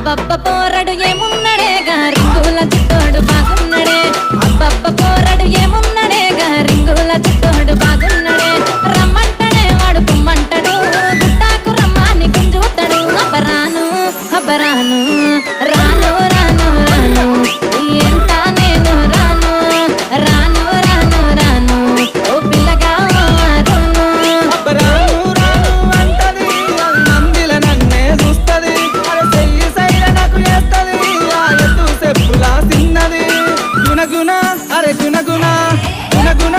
అబ్బబ్బ పోరడు ఏమున్నడే రింగుల చిత్తోడు బాగున్నడే అబ్బబ్బ పోరడు ఏమున్నడే రింగుల చిత్తోడు బాగున్నడే రమ్మంటడే వాడు కుమ్మంటడు గుట్టాకు రమ్మాని గుంజుతాడు అబ్బరాను అబ్బరాను రాను రాను రాను ఎంత నేను రాను రాను రాను రాను ఓ పిల్లగా రాను అబ్బరాను రాను అంటది అది నందిల నన్నే చూస్తది అరే చెయ్యి సైల నాకు చేస్తది ఆ ఎత్తు చెప్పులా సిన్నది గుణగుణ అరే గుణగుణ గుణగుణ